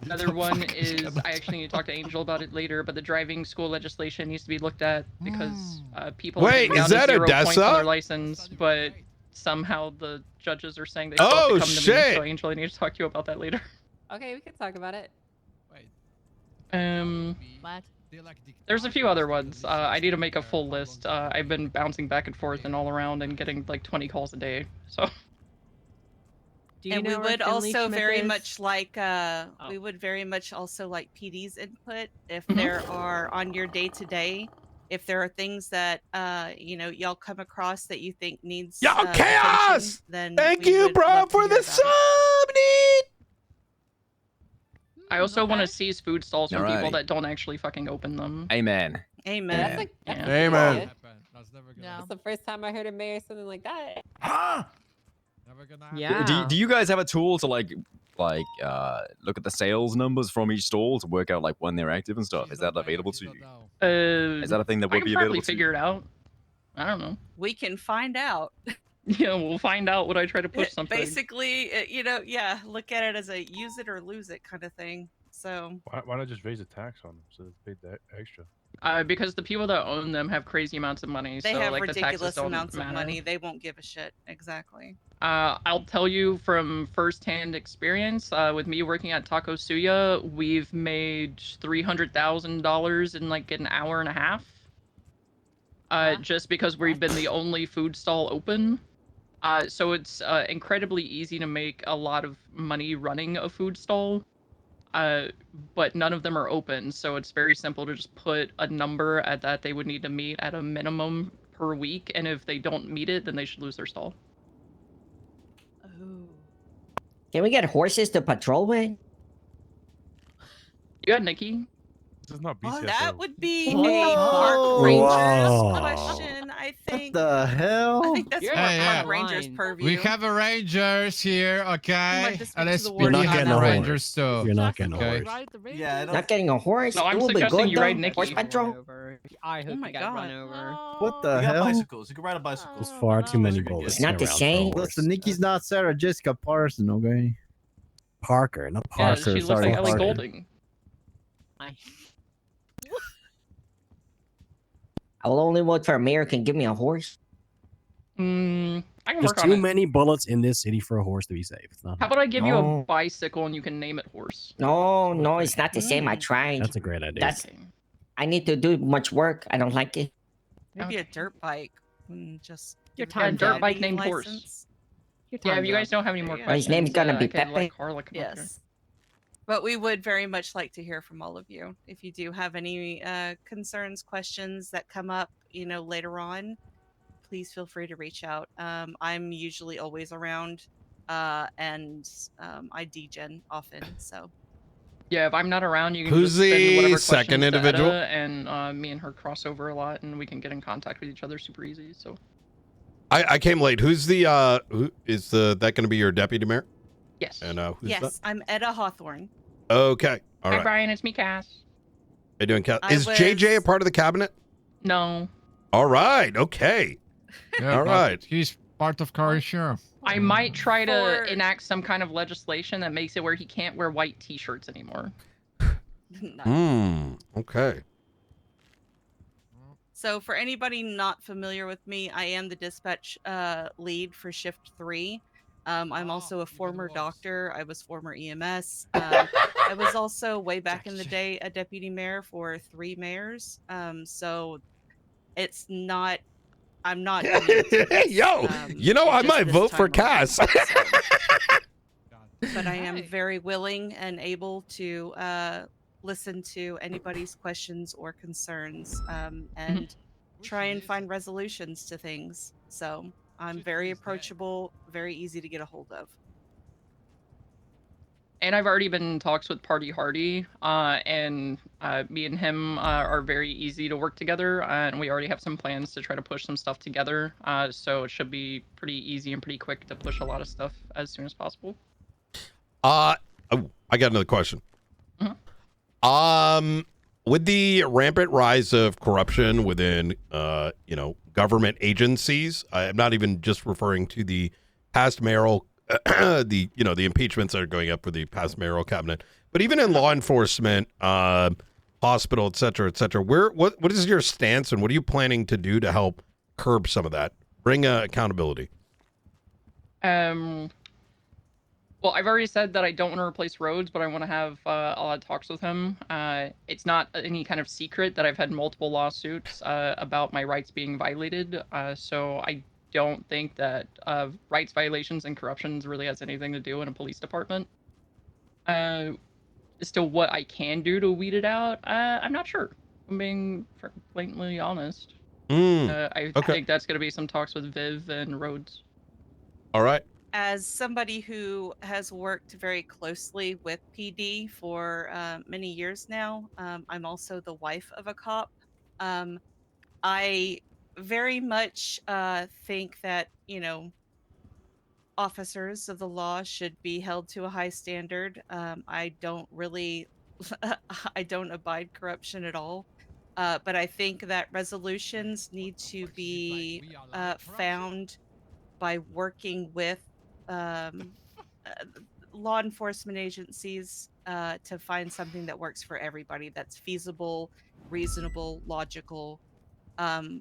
Another one is, I actually need to talk to Angel about it later, but the driving school legislation needs to be looked at because people are Wait, down is to that 0 points on their Odessa? license, but somehow the judges are saying they still have Oh to come to me. shit! So Angel, I need to talk to you about that later. Okay, we can talk about it. What? There's a few other ones. I need to make a full list. I've been bouncing back and forth and all around and getting like 20 calls a day. So. And we would also very much like we would very much also like PD's input if there are on your day-to-day, if there are things that you know, y'all come across that you think needs chaos, then thank you, bro, for the sub. I also want to seize food stalls from people Alrighty. that don't actually fucking open them. Amen. Amen. That's like, that's Amen. That's the first time I heard a mayor something like that. Huh? Yeah. Do you guys have a tool to like look at the sales numbers from each stall to work out like when they're active and stuff? Is that available to you? Is that a thing that I would can be probably available to figure you? it out. I don't know. We can find out. Yeah, we'll find out when I try to push something. Basically, you know, yeah, look at it as a use it or lose it kind of thing. So Why not just raise the tax on them so they pay that extra? Because the people that own them have crazy amounts of money. they so, have like, the taxes ridiculous don't amounts matter. of money. They won't give a shit. Exactly. I'll tell you from firsthand experience, with me working at Taco Suya, we've made $300,000 in like an hour and a half. Just because we've been the only food stall open. So it's incredibly easy to make a lot of money running a food stall. But none of them are open, so it's very simple to just put a number at that they would need to meet at a minimum per week, and if they don't meet it, then they should lose their stall. Can we get horses to patrol with? You got Nikki? This is not Oh, BCSO. that would be Whoa. a park ranger's Whoa. question, I think. What the hell? I think that's You're more yeah. park ranger's purview. We have a rangers here, okay? just And speak it's to the pretty warden. You're not getting have a rangers too. You're not getting a Okay. horse. Yeah, Not getting a horse? No, I'm it would be suggesting good you though. ride Nikki. Horse patrol? I hope my you got God. run over. What the You got hell? bicycles. You can ride a bicycle. There's far too many bullets. It's not the around for a same. horse. Listen, Nikki's not Sarah Jessica Parson, okay? Parker, not Yeah, Parker. she looks sorry, like Ellie Parker. Goulding. I will only vote for a mayor who can give me a horse. I can There's work on too it. many bullets in this city for a horse to be safe. It's not. How about I give you No. a bicycle and you can name it Horse? No, no, it's not the same. I tried. That's a great idea. That's. I need to do much work. I don't like it. Maybe a dirt bike. Just Your give it a time dirt job. bike DD named Horse. license. Yeah, if you guys don't have any more Yeah. Well, his questions, name's gonna be I can let Pepe. Carla come up here. Yes. But we would very much like to hear from all of you. If you do have any concerns, questions that come up, you know, later on, please feel free to reach out. I'm usually always around, and I degen often. So Yeah, if I'm not around, you can Who's just send the whatever second questions to individual? Etta, and me and her cross over a lot, and we can get in contact with each other super easy. So I came late. Who's the who is that going to be your deputy mayor? yes. And who's yes, I'm Etta Hawthorne. that? Okay. All Hi right. Brian, it's me, Cass. How you doing, Cal? I Is JJ a was- part of the cabinet? No, All right. Okay. Yeah, All but right. He's part of Karishir. I might try to For- enact some kind of legislation that makes it where he can't wear white T-shirts anymore. Nice. Okay. So for anybody not familiar with me, I am the dispatch lead for Shift 3. I'm also a former doctor. I was former EMS. I was also way back in the day a deputy mayor for 3 mayors. So it's not. I'm not. new to this, Yo, you know, I just might this vote for time around, Cass. so. But I am very willing and able to listen to anybody's questions or concerns, and try and find resolutions to things. So I'm very approachable, very easy to get a hold of. And I've already been in talks with Party Hardy, and me and him are very easy to work together, and we already have some plans to try to push some stuff together. So it should be pretty easy and pretty quick to push a lot of stuff as soon as possible. Oh, I got another question. With the rampant rise of corruption within, government agencies, I'm not even just referring to the past mayoral the the impeachments that are going up for the past mayoral cabinet. But even in law enforcement, hospital, et cetera, what is your stance and what are you planning to do to help curb some of that? Bring accountability. Well, I've already said that I don't want to replace Rhodes, but I want to have a lot of talks with him. It's not any kind of secret that I've had multiple lawsuits about my rights being violated. So I don't think that rights violations and corruptions really has anything to do in a police department. As to what I can do to weed it out, I'm not sure. I'm being blatantly honest. I think that's going to be some talks with Viv and Rhodes. All right. As somebody who has worked very closely with PD for many years now, I'm also the wife of a cop. I very much think that, officers of the law should be held to a high standard. I don't really, I don't abide corruption at all. But I think that resolutions need to be found by working with law enforcement agencies to find something that works for everybody, that's feasible, reasonable, logical,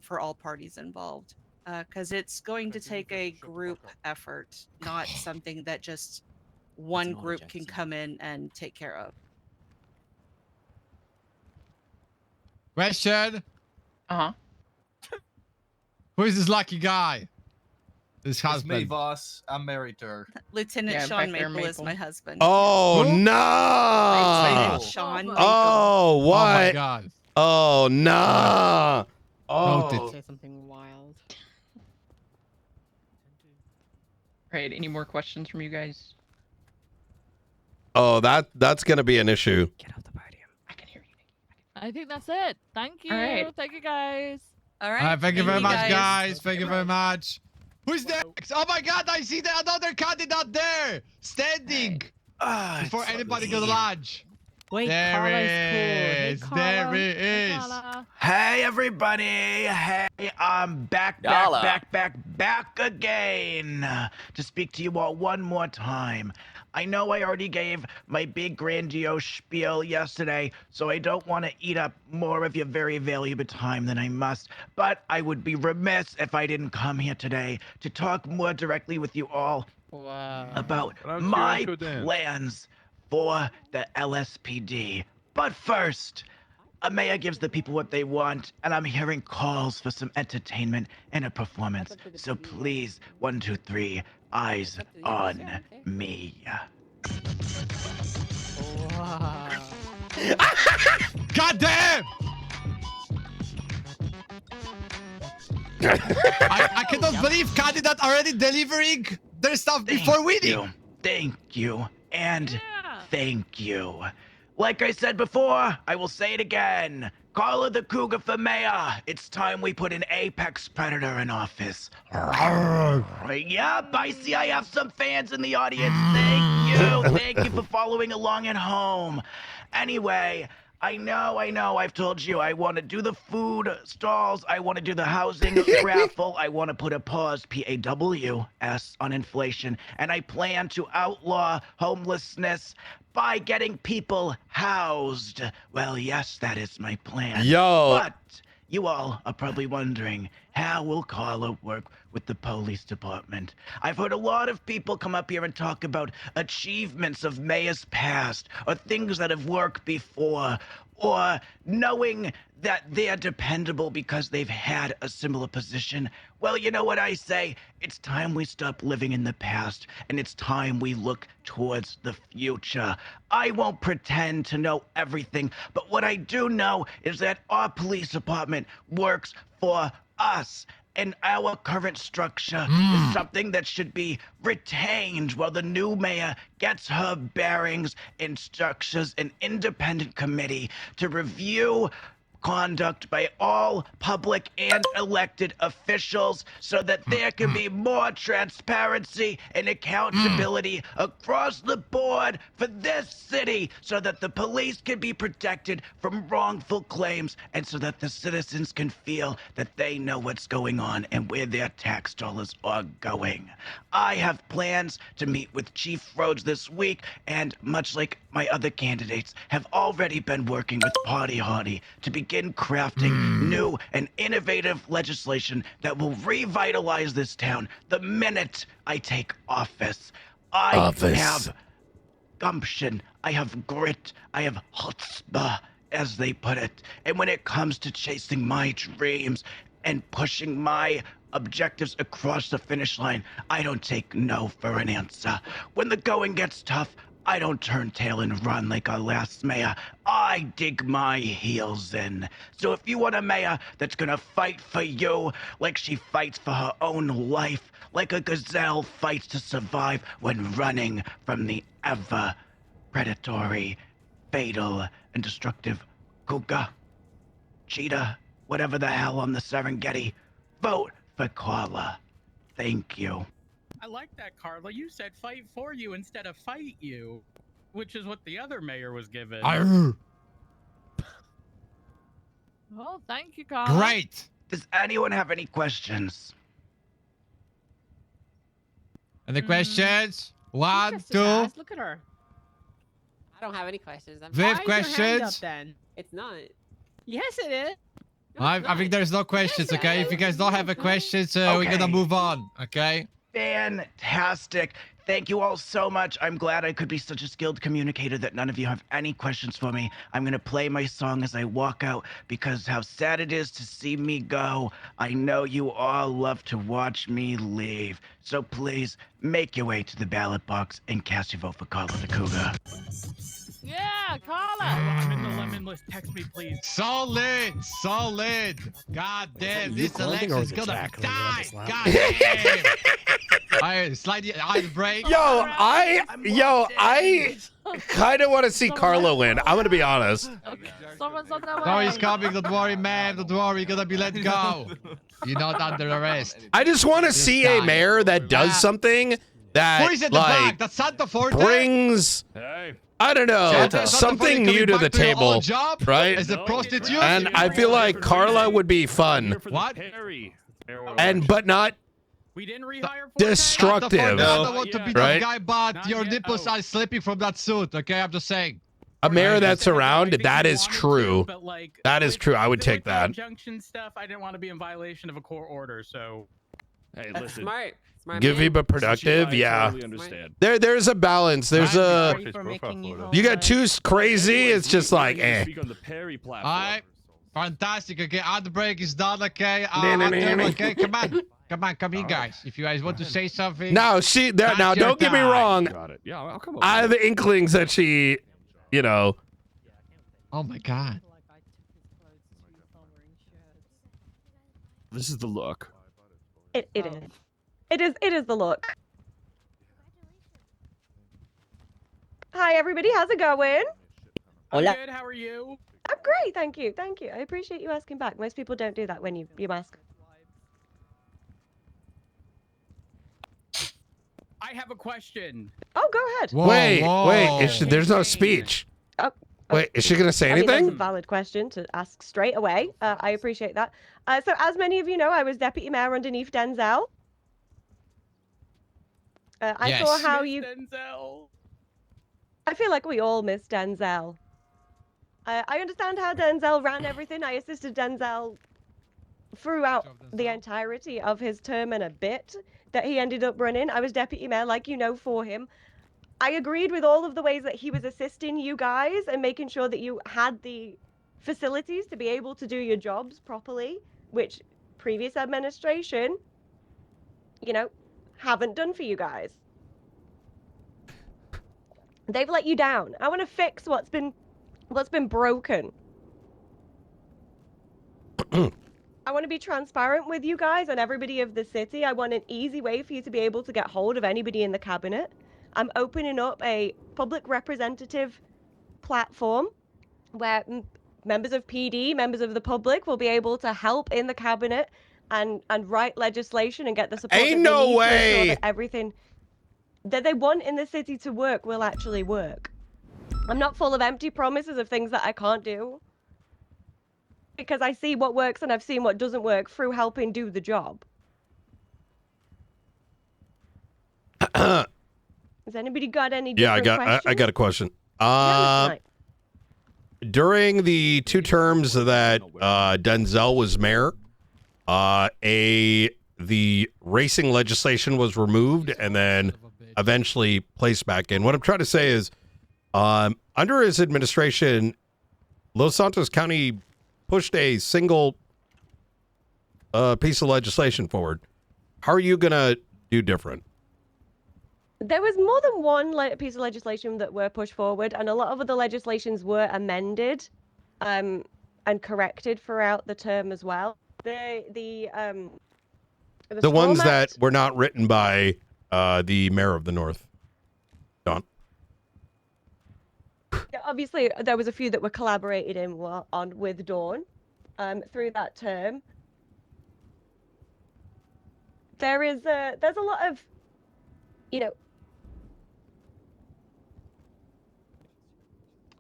for all parties involved. Because it's going to take a group effort, not something that just one group can come in and take care of. Question. Who is this lucky guy? This It's husband. me, boss. I'm married to her. Lieutenant Sean Maple is my husband. Oh, Who? no. Lieutenant Sean Maple. Oh, what? Oh my God. Oh, no. Oh. Say something wild. Right. Any more questions from you guys? Oh, that's going to be an issue. Get off the podium. I can hear you. I think that's it. Thank you. All right. Thank you, guys. All right. Thank you very much, guys. Thank you very much. Who's next? Oh my God, I see another candidate there, standing before anybody goes to lunch. Wait, There Carla's he cool. Hey, is. Carla. There he Hey, is. Carla. Hey, everybody. Hey, I'm back again to speak to you all one more time. I know I already gave my big grandiose spiel yesterday, so I don't want to eat up more of your very valuable time than I must, but I would be remiss if I didn't come here today to talk more directly with you all about my plans for the LSPD. But first, a mayor gives the people what they want, and I'm hearing calls for some entertainment and a performance. So please, 1, 2, 3, eyes on me. God damn! I cannot believe candidate already delivering their stuff before winning. Thank you. And thank you. Like I said before, I will say it again. Carla the Cougar for mayor. It's time we put an apex predator in office. Yep, I see I have some fans in the audience. Thank you. Thank you for following along at home. Anyway, I know, I've told you I want to do the food stalls, I want to do the housing raffle, I want to put a pause, P-A-W-S, on inflation, and I plan to outlaw homelessness by getting people housed. Well, yes, that is my plan. Yo. But you all are probably wondering, how will Carla work with the police department? I've heard a lot of people come up here and talk about achievements of mayors past, or things that have worked before, or knowing that they're dependable because they've had a similar position. Well, you know what I say? It's time we stop living in the past, and it's time we look towards the future. I won't pretend to know everything, but what I do know is that our police department works for us. And our current structure is something that should be retained while the new mayor gets her bearings and structures an independent committee to review conduct by all public and elected officials so that there can be more transparency and accountability across the board for this city so that the police can be protected from wrongful claims and so that the citizens can feel that they know what's going on and where their tax dollars are going. I have plans to meet with Chief Rhodes this week, and much like my other candidates, have already been working with Party Hardy to begin crafting new and innovative legislation that will revitalize this town the minute I take office. I have gumption, I have grit, I have chutzpah, as they put it. And when it comes to chasing my dreams and pushing my objectives across the finish line, I don't take no for an answer. When the going gets tough, I don't turn tail and run like our last mayor. I dig my heels in. So if you want a mayor that's gonna fight for you like she fights for her own life, like a gazelle fights to survive when running from the ever predatory, fatal, and destructive cougar, cheetah, whatever the hell on the Serengeti, vote for Carla. Thank you. I like that, Carla. You said fight for you instead of fight you, which is what the other mayor was given. Well, thank you, Carla. Great. Does anyone have any questions? Any questions? One, Interesting two. ass, look at her. I don't have any questions. We have Why is your hand up questions? then? It's not. Yes, it is. I think there's no questions, okay? If you guys don't have a questions, we're Okay. gonna move on, okay? Fantastic. Thank you all so much. I'm glad I could be such a skilled communicator that none of you have any questions for me. I'm going to play my song as I walk out because how sad it is to see me go. I know you all love to watch me leave. So please make your way to the ballot box and cast your vote for Carla the Cougar. Yeah, Carla. I'm in the lemon list. Text me, please. Solid. God damn, this grunting or election's is it gonna cackling? die. Is that God damn. I slide the eye break. Yo, I kind of want to see Carlo win. I'm gonna be honest. Someone's on their way. No, he's coming. Don't worry, man. Don't worry. You're gonna be let go. You're not under arrest. I just want to see a mayor that does something that Who is at the back? like That's Santa Forte. brings, I don't know, Santa something Forte new to coming the back your old table, job right? As a prostitute. And I feel like Carla would be fun, What? but not We didn't rehire for destructive, I don't want to be right? that guy, but Not your yet. nipples are slipping from that suit. Okay, I'm just saying. A mayor that's I around, think that we is wanted true. to, but, like, That is with- true. I would with take the that. injunction stuff, I didn't want to be in violation of a court order, so. Hey, That's listen. smart. Smart Giving man. but productive, I yeah. totally understand. There's a balance. There's a you got too crazy. It's just like Speak on the Perry platform. Alright. Fantastic. Okay, outbreak is done. Okay, okay. Come here, guys. If you guys want to say something. No, she there now. your Don't get me time. wrong. Got it. Yeah, I'll come over. I have inklings that she, you know. Oh my god. This is the look. It is. It is the look. Hi everybody, how's it going? I'm Hola. good, how are you? I'm great, thank you. Thank you. I appreciate you asking back. Most people don't do that when you ask. I have a question. Oh, go ahead. Whoa, wait, whoa. there's no speech. Oh, Wait, is she gonna say I mean, that's a anything? valid question to ask straight away. I appreciate that. So as many of you know, I was deputy mayor underneath Denzel. I saw Yes. how Miss you... Denzel. I feel like we all miss Denzel. I understand how Denzel ran everything. I assisted Denzel throughout the entirety of his term and a bit that he ended up running. I was deputy mayor, like you know, for him. I agreed with all of the ways that he was assisting you guys and making sure that you had the facilities to be able to do your jobs properly, which previous administration, you know, haven't done for you guys. They've let you down. I want to fix what's been broken. I want to be transparent with you guys and everybody of the city. I want an easy way for you to be able to get hold of anybody in the cabinet. I'm opening up a public representative platform where members of PD, members of the public will be able to help in the cabinet and write legislation and get the support Ain't that they no need to way. ensure that everything that they want in the city to work will actually work. I'm not full of empty promises of things that I can't do, because I see what works and I've seen what doesn't work through helping do the job. Has anybody got any different questions? I got a question. Yeah, Mr. Knight. During the 2 terms that Denzel was mayor, the racing legislation was removed and then eventually placed back in. What I'm trying to say is, under his administration, Los Santos County pushed a single piece of legislation forward. How are you gonna do different? There was more than one piece of legislation that were pushed forward, and a lot of other legislations were amended and corrected throughout the term as well. The ones format- that were not written by the mayor of the North. Don. Yeah, obviously, there was a few that were collaborated on with Dawn through that term. There's a lot of,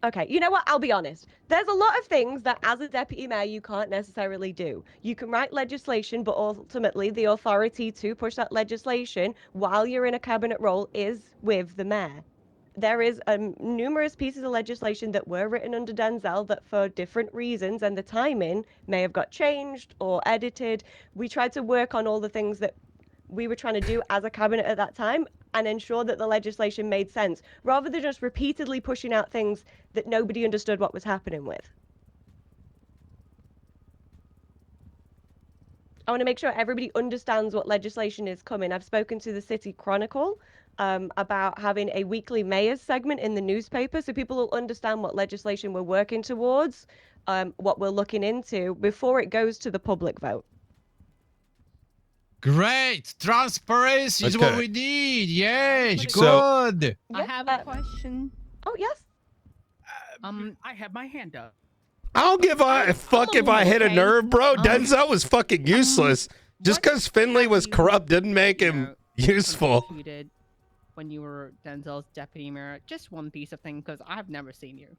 Okay, you know what? I'll be honest. There's a lot of things that as a deputy mayor you can't necessarily do. You can write legislation, but ultimately the authority to push that legislation while you're in a cabinet role is with the mayor. There is numerous pieces of legislation that were written under Denzel that for different reasons and the timing may have got changed or edited. We tried to work on all the things that we were trying to do as a cabinet at that time and ensure that the legislation made sense, rather than just repeatedly pushing out things that nobody understood what was happening with. I want to make sure everybody understands what legislation is coming. I've spoken to the City Chronicle about having a weekly mayor's segment in the newspaper so people will understand what legislation we're working towards, what we're looking into before it goes to the public vote. Great! Transparency is what Okay. we need! Yes, So- good! I have a question. Oh, yes. I have my hand up. I don't give a fuck if I hit a nerve, bro. Denzel was fucking useless. Just because Finley was corrupt didn't make him useful. You did when you were Denzel's deputy mayor. Just one piece of thing, because I've never seen you.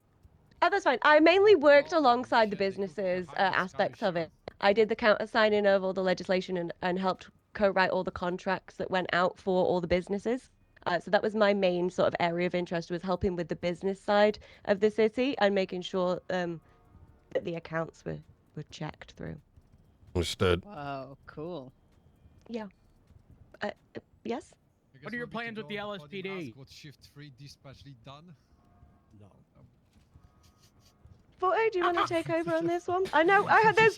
Oh, that's fine. I mainly worked alongside the businesses aspects of it. I did the counter-signing of all the legislation and helped co-write all the contracts that went out for all the businesses. So that was my main sort of area of interest, was helping with the business side of the city and making sure that the accounts were checked through. Understood. Wow, cool. Yeah. Yes? What are your plans with the LSPD? Got shift 3 dispatch lead done? No. Forte, do you want to take over on this one? I know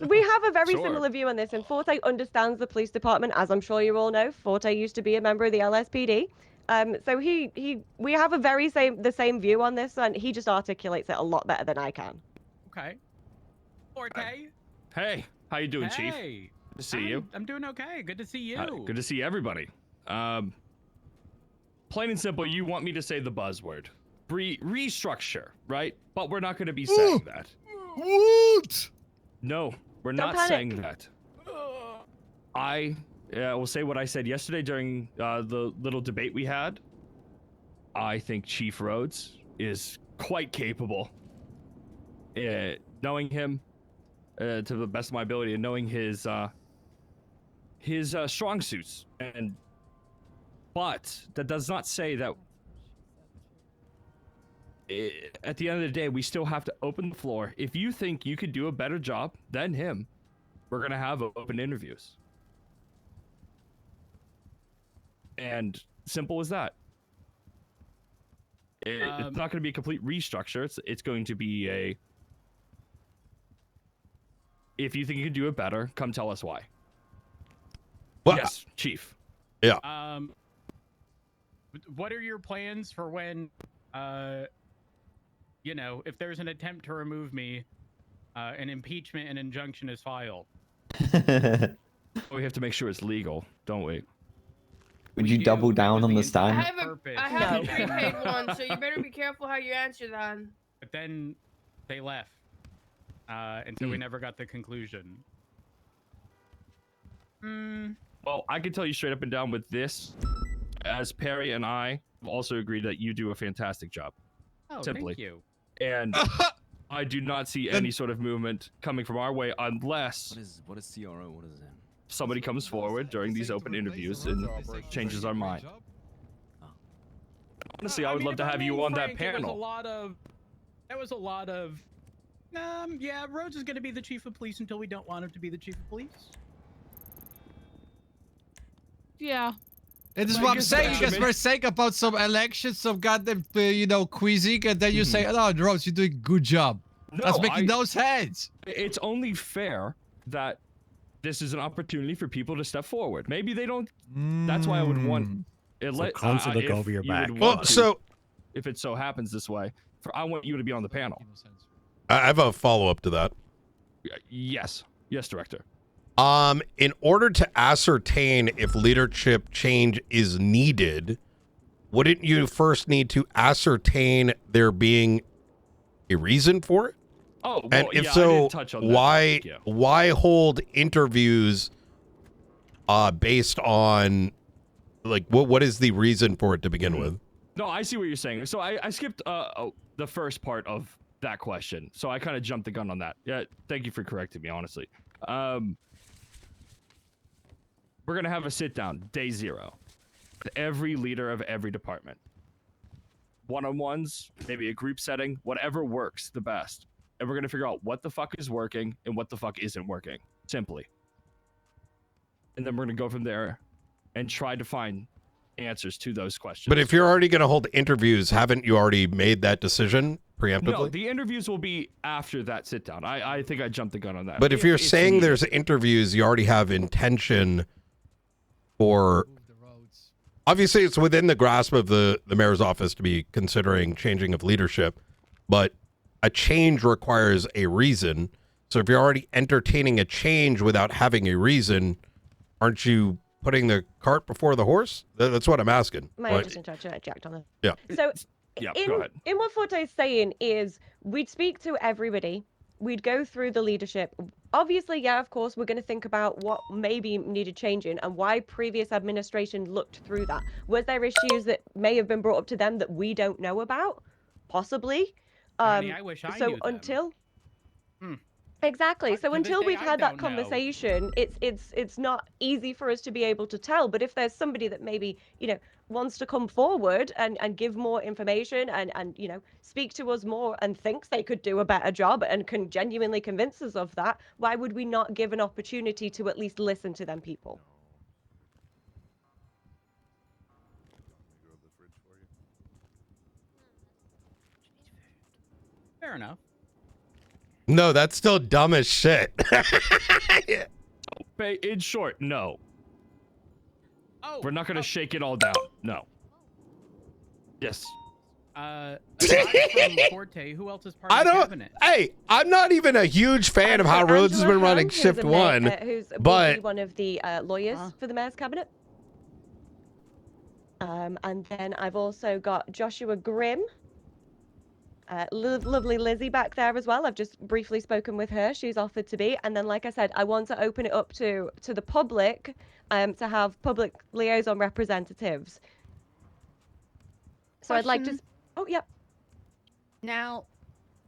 we have a very similar view on this, and Forte understands the police department, as I'm sure you all know. Forte used to be a member of the LSPD. So we have the same view on this, and he just articulates it a lot better than I can. Okay. Forte. Hey, how you doing, Chief? Hey. Good to see you. I'm doing okay. Good to see you. Good to see everybody. Plain and simple, you want me to say the buzzword. Restructure, right? But we're not going to be saying that. What? No, we're Don't not panic. saying that. I will say what I said yesterday during the little debate we had. I think Chief Rhodes is quite capable. Knowing him to the best of my ability and knowing his strong suits, but that does not say that at the end of the day, we still have to open the floor. If you think you could do a better job than him, we're going to have open interviews. And simple as that. It's not going to be a complete restructure. It's going to be if you think you can do it better, come tell us why. Well, yes, Chief. Yeah. What are your plans for when, if there's an attempt to remove me, an impeachment and injunction is filed? We have to make sure it's legal, don't we? Would you double down on the stand? I have a prepaid one, so you better be careful how you answer that. But then they left. And so we never got the conclusion. Well, I can tell you straight up and down with this, as Perry and I have also agreed that you do a fantastic job. Oh, Simply. thank you. And I do not see any sort of movement coming from our way unless What is CRO? What is it? somebody comes forward during these open interviews and changes our mind. Honestly, I would love to have you on that panel. There was a lot of, yeah, Rhodes is going to be the chief of police until we don't want him to be the chief of police. Yeah. It is what I'm saying. You guys were saying about some elections, some goddamn, quizzing, and then you say, "Oh, Rhodes, you're doing a good job." That's making no sense. It's only fair that this is an opportunity for people to step forward. Maybe they don't. That's why I would want. Constantly look over your back. Well, so if it so happens this way, I want you to be on the panel. I have a follow-up to that. Yes, Director. In order to ascertain if leadership change is needed, wouldn't you first need to ascertain there being a reason for it? Oh, well, and if yeah, I so, didn't touch on that. why hold interviews based on like what is the reason for it to begin with? No, I see what you're saying. So I skipped the first part of that question. So I kind of jumped the gun on that. Yeah, thank you for correcting me, honestly. We're going to have a sit down, day 0, with every leader of every department. One-on-ones, maybe a group setting, whatever works the best. And we're going to figure out what the fuck is working and what the fuck isn't working. Simply. And then we're going to go from there and try to find answers to those questions. But if you're already going to hold interviews, haven't you already made that decision preemptively? No, the interviews will be after that sit down. I think I jumped the gun on that. But if you're saying there's interviews, you already have intention for... Obviously, it's within the grasp of the mayor's office to be considering changing of leadership, but a change requires a reason. So if you're already entertaining a change without having a reason, aren't you putting the cart before the horse? That's what I'm asking. May I just interject on it? Yeah. So, yeah, go ahead. in what Forte's saying is, we'd speak to everybody. We'd go through the leadership. Obviously, yeah, of course, we're going to think about what maybe needed changing and why previous administration looked through that. Was there issues that may have been brought up to them that we don't know about? Possibly. Honey, I wish I knew them. Until... Exactly. So until we've had that don't know. conversation, it's not easy for us to be able to tell. But if there's somebody that maybe, wants to come forward and give more information and speak to us more and thinks they could do a better job and can genuinely convince us of that, why would we not give an opportunity to at least listen to them people? Fair enough. No, that's still dumb as shit. In short, no. Oh, we're not going to shake it all down. No. Yes. Aside from Forte, who else is part of the cabinet? Hey, I'm not even a huge fan of how Rhodes has been running Shift 1, but one of the lawyers for the mayor's cabinet. And then I've also got Joshua Grimm. Lovely Lizzie back there as well. I've just briefly spoken with her. She's offered to be. And then, like I said, I want to open it up to the public to have public liaison representatives. So I'd like to... Oh, yep. Now,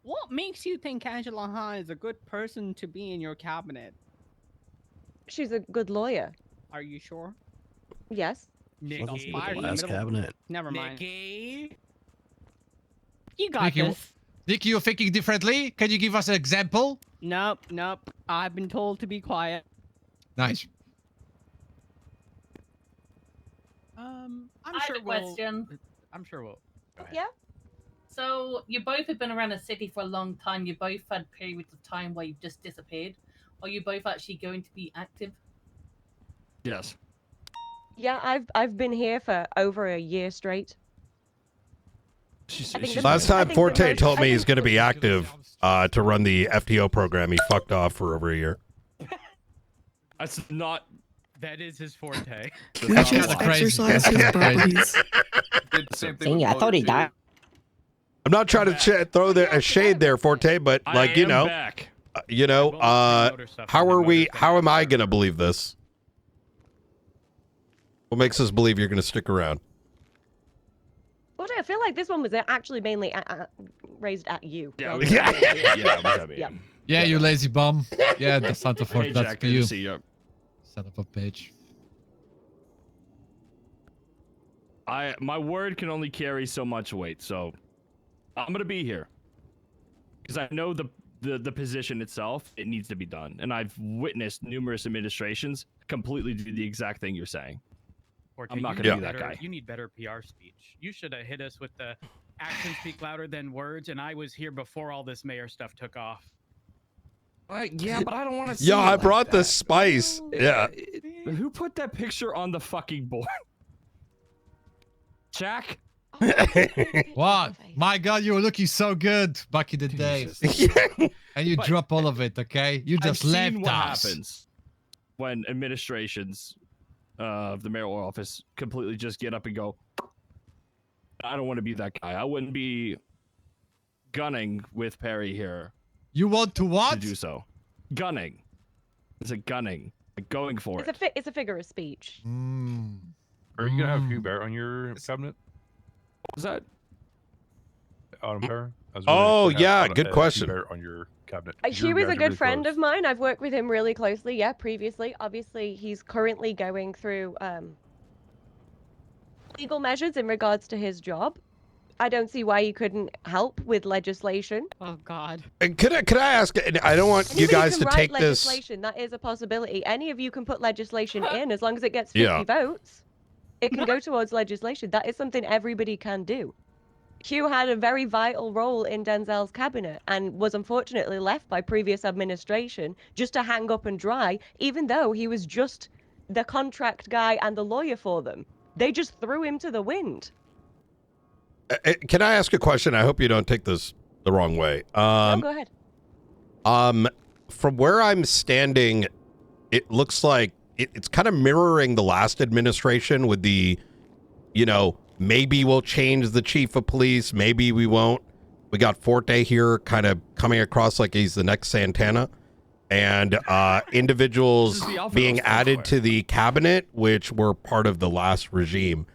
what makes you think Angela Ha is a good person to be in your cabinet? She's a good lawyer. Are you sure? Yes. Nikki. Last cabinet. Never mind. Nikki? You got this. Nikki, you're thinking differently? Can you give us an example? Nope. I've been told to be quiet. Nice. I'm I sure have a we'll... question. I'm sure we'll... Go ahead. Yeah? So, you both have been around the city for a long time. You both had periods of time where you've just disappeared. Are you both actually going to be active? Yes. Yeah, I've been here for over a year straight. Last time Forte told me he's going to be active to run the FTO program, he fucked off for over a year. That's not... That is his forte. We just exercise his properties. I thought he died. I'm not trying to throw a shade there, Forte, but I am back. you know, how am I gonna believe this? What makes us believe you're gonna stick around? Well, I feel like this one was actually mainly raised at you. Yeah, rather yeah. than me. Yeah, it was at me. Yeah. Yeah, you lazy bum. Yeah, the Santa Hey, Fort, that's Jack, for good you. to see you. Son of a bitch. My word can only carry so much weight, so I'm gonna be here because I know the position itself. It needs to be done, and I've witnessed numerous administrations completely do the exact thing you're saying. I'm not gonna be that guy. You need better PR speech. You should have hit us with the actions speak louder than words, and I was here before all this mayor stuff took off. Yeah, but I don't want to see Yeah, I like brought the that. spice. Yeah. Who put that picture on the fucking board? Jack? What? My God, you were looking so good back in the day. And you drop all of it, okay? You just I've left seen what us. happens when administrations of the mayoral office completely just get up and go, I don't want to be that guy. I wouldn't be gunning with Perry here. You want to what? To do so. Gunning. It's a gunning. Like going for it. It's a figure of speech. Are you gonna have Hugh Barrett on your cabinet? What was that? Autumn Perry? I was Oh, wondering if you yeah, have good Hugh question. Barrett on your cabinet. Hugh is a good friend of mine. I've worked with him really closely, yeah, previously. Obviously, he's currently going through legal measures in regards to his job. I don't see why you couldn't help with legislation. Oh, God. Could I ask? And I don't want you guys to take this. Legislation, that is a possibility. Any of you can put legislation in as long as it gets 50 Yeah. votes. It can go towards legislation. That is something everybody can do. Hugh had a very vital role in Denzel's cabinet and was unfortunately left by previous administration just to hang up and dry, even though he was just the contract guy and the lawyer for them. They just threw him to the wind. Can I ask a question? I hope you don't take this the wrong way. No, go ahead. From where I'm standing, it looks like it's kind of mirroring the last administration with the, you know, maybe we'll change the chief of police, maybe we won't. We got Forte here kind of coming across like he's the next Santana. And individuals being added to the cabinet, which were part of the last regime.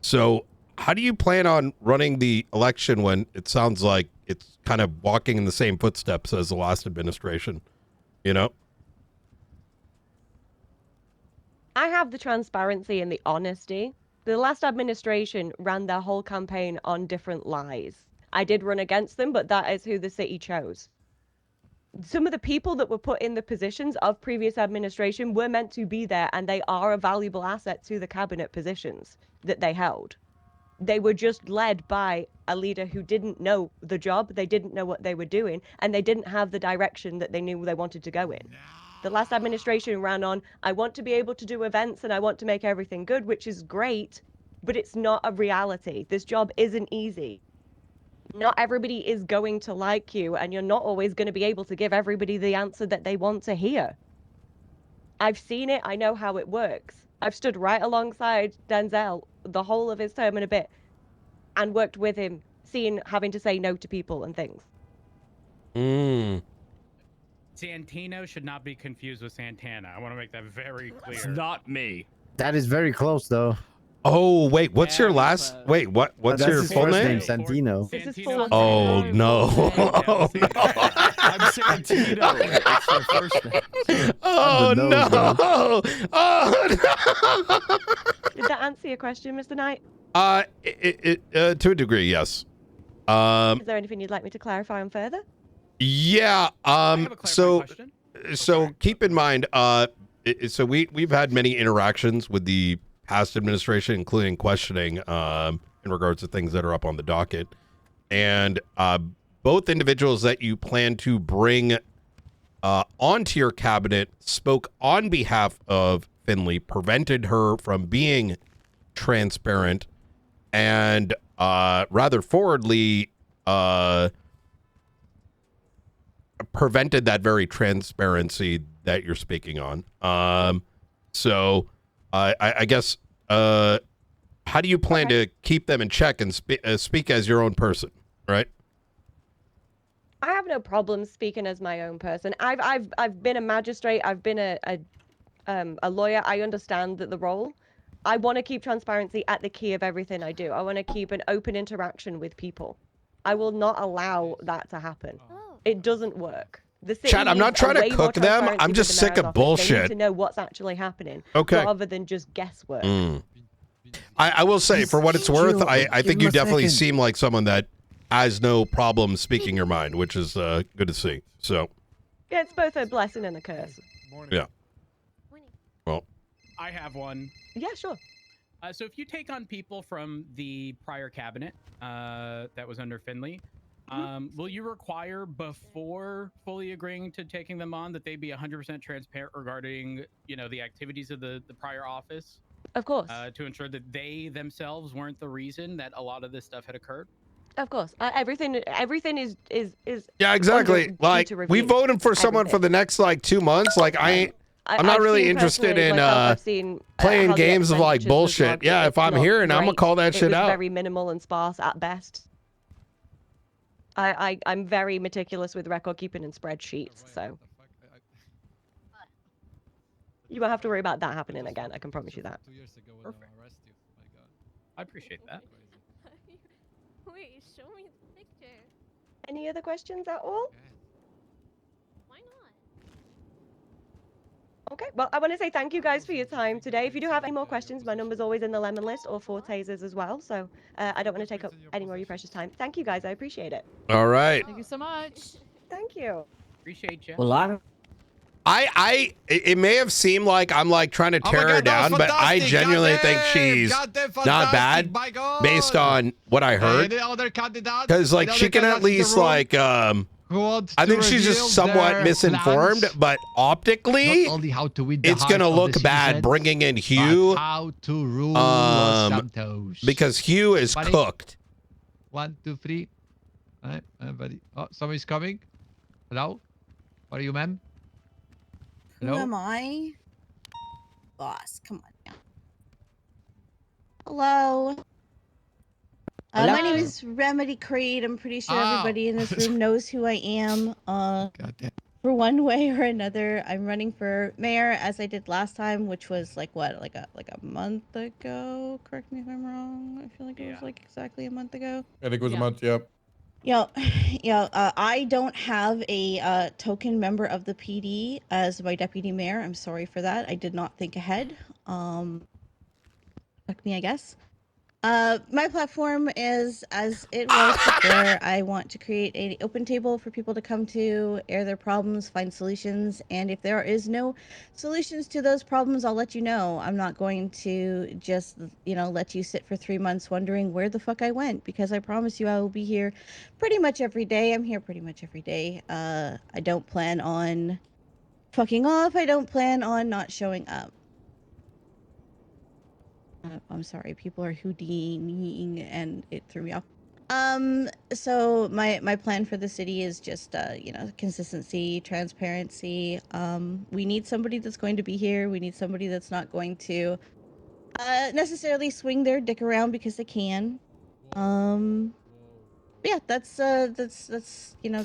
So how do you plan on running the election when it sounds like it's kind of walking in the same footsteps as the last administration? You know? I have the transparency and the honesty. The last administration ran their whole campaign on different lies. I did run against them, but that is who the city chose. Some of the people that were put in the positions of previous administration were meant to be there, and they are a valuable asset to the cabinet positions that they held. They were just led by a leader who didn't know the job, they didn't know what they were doing, and they didn't have the direction that they knew they wanted to go in. The last administration ran on, I want to be able to do events and I want to make everything good, which is great, but it's not a reality. This job isn't easy. Not everybody is going to like you, and you're not always going to be able to give everybody the answer that they want to hear. I've seen it, I know how it works. I've stood right alongside Denzel the whole of his term and a bit, and worked with him, having to say no to people and things. Santino should not be confused with Santana. I want to make that very clear. It's not me. That is very close, though. Oh, wait, what's your last? Wait, what's That's your his full first name? Santino. Oh, no. I'm Santino. It's their first name. Oh, the nose, no. man. Oh, no. Did that answer your question, Mr. Knight? To a degree, yes. Is there anything you'd like me to clarify on further? Yeah. So keep in mind, so we've had many interactions with the past administration, including questioning in regards to things that are up on the docket. And both individuals that you plan to bring onto your cabinet spoke on behalf of Finley, prevented her from being transparent, and rather forwardly prevented that very transparency that you're speaking on. So I guess how do you plan to keep them in check and speak as your own person, right? I have no problem speaking as my own person. I've been a magistrate. I've been a lawyer. I understand that the role. I want to keep transparency at the key of everything I do. I want to keep an open interaction with people. I will not allow that to happen. It doesn't work. The city Chat, I'm not needs trying to way more cook them. transparency I'm with just the sick mayor's of office. They need bullshit. to know what's actually happening, Okay. rather than just guesswork. I will say, for what it's worth, I think you definitely seem like someone that has no problem speaking your mind, which is good to see. So, Yeah, it's both a blessing and a curse. yeah. Well, I have one. Yeah, sure. So if you take on people from the prior cabinet that was under Finley, will you require before fully agreeing to taking them on that they be 100% transparent regarding, the activities of the prior office? Of course. To ensure that they themselves weren't the reason that a lot of this stuff had occurred? Of course. Everything is yeah, exactly. under Like, due to we review. voted for someone for the next, 2 months. Like, I'm not I've really seen interested personally, in myself, I've seen, playing how the games of, expenditures was bullshit. logged. Yeah, if It's I'm not hearing, I'm going to great. call that It shit was out. very minimal and sparse at best. I'm very meticulous with record keeping and spreadsheets, so you won't have to worry about that happening again. I can promise you that. I appreciate that. Wait, show me the picture. Any other questions at all? Why not? Okay, well, I want to say thank you guys for your time today. If you do have any more questions, my number's always in the lemon list or for tasers as well. So I don't want to take up any more of your precious time. Thank you guys. I appreciate it. All right. Thank you so much. Thank you. Appreciate you. Well, it may have seemed like I'm trying to Oh my tear her God, that down, was but I fantastic. genuinely Goddamn, think she's goddamn not fantastic. bad My God. based on what I heard. Any other candidates? Because Any other she can at candidates in the least room who want I to think she's reveal just somewhat their misinformed, plans? but optically, Not only how to win the it's heart gonna of look the bad citizens, bringing in but Hugh. how to rule Los Santos. Because Hugh is Buddy. cooked. 1, 2, 3. All right, everybody. Oh, somebody's coming. Hello? What are you, ma'am? Who Hello? am I? Boss, come on now. Hello. My Hello? name is Remedy Creed. I'm pretty sure Oh. everybody in this room knows who I am. For one way or another, I'm running for mayor as I did last time, which was like a month ago. Correct me if I'm wrong. I feel like it was like exactly a month ago. I think it was a month, yep. I don't have a token member of the PD as my deputy mayor. I'm sorry for that. I did not think ahead. Fuck me, I guess. My platform is as it was before. I want to create an open table for people to come to, air their problems, find solutions, and if there is no solutions to those problems, I'll let you know. I'm not going to just, let you sit for 3 months wondering where the fuck I went, because I promise you I will be here pretty much every day. I'm here pretty much every day. I don't plan on fucking off. I don't plan on not showing up. I'm sorry, people are Houdiniing and it threw me off. So my plan for the city is just, consistency, transparency. We need somebody that's going to be here. We need somebody that's not going to necessarily swing their dick around because they can. Yeah, that's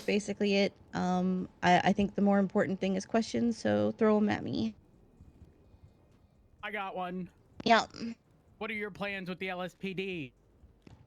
basically it. I think the more important thing is questions, so throw them at me. I got one. Yeah. What are your plans with the LSPD?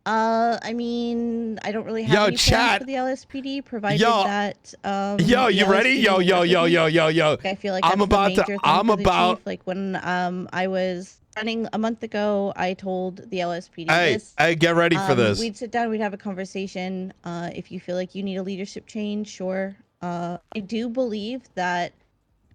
I mean, I don't really have any plans chat. for the LSPD, provided Yo. that Yo, the you ready? LSPD Yo, would yo, work yo, with me. yo, yo, yo. I feel like I'm that's about the to- major thing I'm for the about- chief. Like when I was running a month ago, I told the LSPD Hey, this. hey, get ready for this. We'd sit down, we'd have a conversation. If you feel like you need a leadership change, sure. I do believe that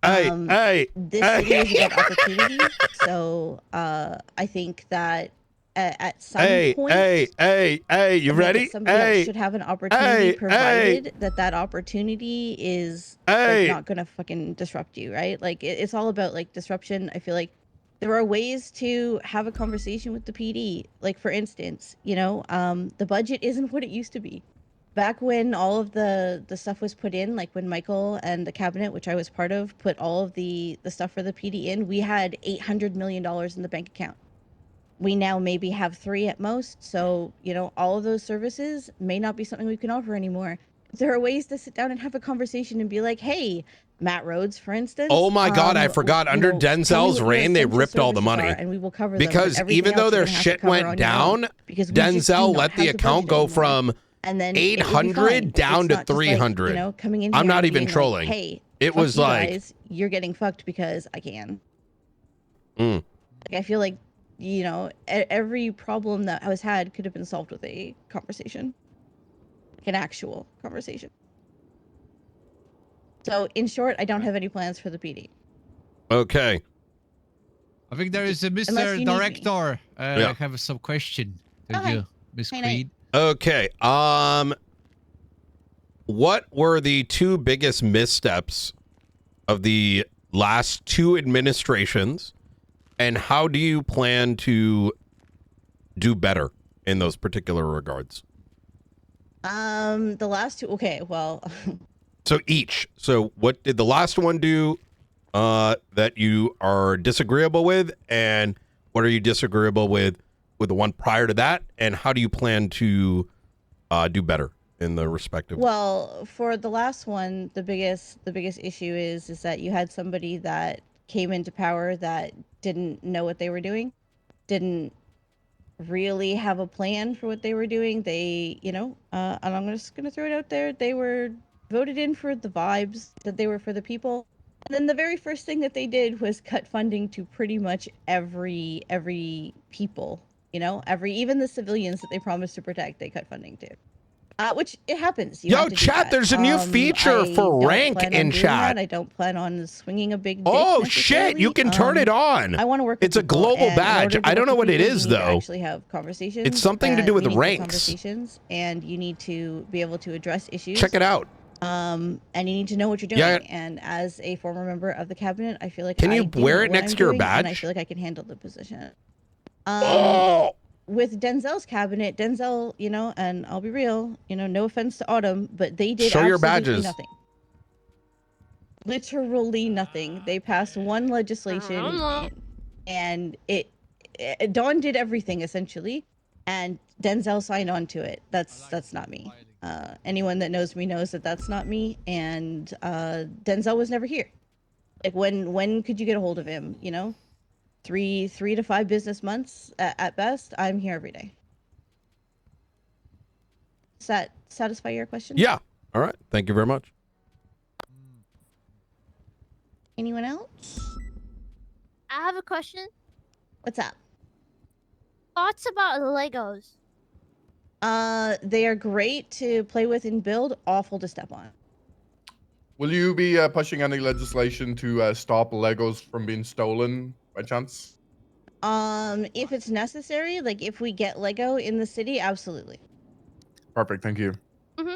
this city is about opportunity. So I think that at some point, you ready? somebody else should have an opportunity, provided that opportunity is like, not gonna fucking disrupt you, right? Like it's all about like disruption. I feel like there are ways to have a conversation with the PD. Like for instance, the budget isn't what it used to be. Back when all of the stuff was put in, like when Michael and the cabinet, which I was part of, put all of the stuff for the PD in, we had $800 million in the bank account. We now maybe have 3 at most. So, all of those services may not be something we can offer anymore. there are ways to sit down and have a conversation and be like, hey, Matt Rhodes, for instance. Oh my God, I forgot. Under Denzel's reign, they ripped all the money. And we will cover because them, even though their shit went down, Denzel let the account go from and then 800 down to 300. Like, you know, coming in I'm here not and even being trolling. Like, hey, it was like, guys, you're getting fucked because I can. Mm. Like, I feel like, you know, every problem that I was had could have been solved with a conversation, like an actual conversation. So, in short, I don't have any plans for the PD. Okay. I think there is a Unless Mr. you need me. Director. Yeah. I have some question to Hi. you, Miss Hey, Creed. Okay. What were the two biggest missteps of the last two administrations, and how do you plan to do better in those particular regards? The last two. Okay, well. So each. So what did the last one do that you are disagreeable with, and what are you disagreeable with the one prior to that, and how do you plan to do better in the respective? Well, for the last one, the biggest issue is that you had somebody that came into power that didn't know what they were doing, didn't really have a plan for what they were doing. They, you know, and I'm just gonna throw it out there, they were voted in for the vibes, that they were for the people. And then the very first thing that they did was cut funding to pretty much every people, you know, even the civilians that they promised to protect, they cut funding to. Which it happens. You have to do chat, that. there's a new feature I for don't rank plan on in doing chat. that. I don't plan on swinging a big dick Oh shit, you can turn it on. I want to work with It's a people, global and in badge. order to I don't work know with what it people, is you need to though. actually have conversations. It's something to do with meaningful ranks. conversations, and you need to be able to address issues. Check it out. And you need to know what you're doing. Yeah. And as a former member of the cabinet, I feel like Can I you do wear know it what next I'm to your doing, and I badge? feel like I can handle the position. Oh! With Denzel's cabinet, Denzel, you know, and I'll be real, you know, no offense to Autumn, but they did Show your absolutely badges. nothing. Literally nothing. They passed one legislation, and Dawn did everything essentially, and Denzel signed on to it. That's not me. Anyone that knows me knows that that's not me, and Denzel was never here. Like when could you get a hold of him? You know, 3 to 5 business months at best. I'm here every day. Does that satisfy your question? Yeah. All right. Thank you very much. Anyone else? I have a question. What's up? Thoughts about Legos? They are great to play with and build, awful to step on. Will you be pushing any legislation to stop Legos from being stolen by chance? If it's necessary, like if we get Lego in the city, absolutely. Perfect, thank you. Mm-hmm.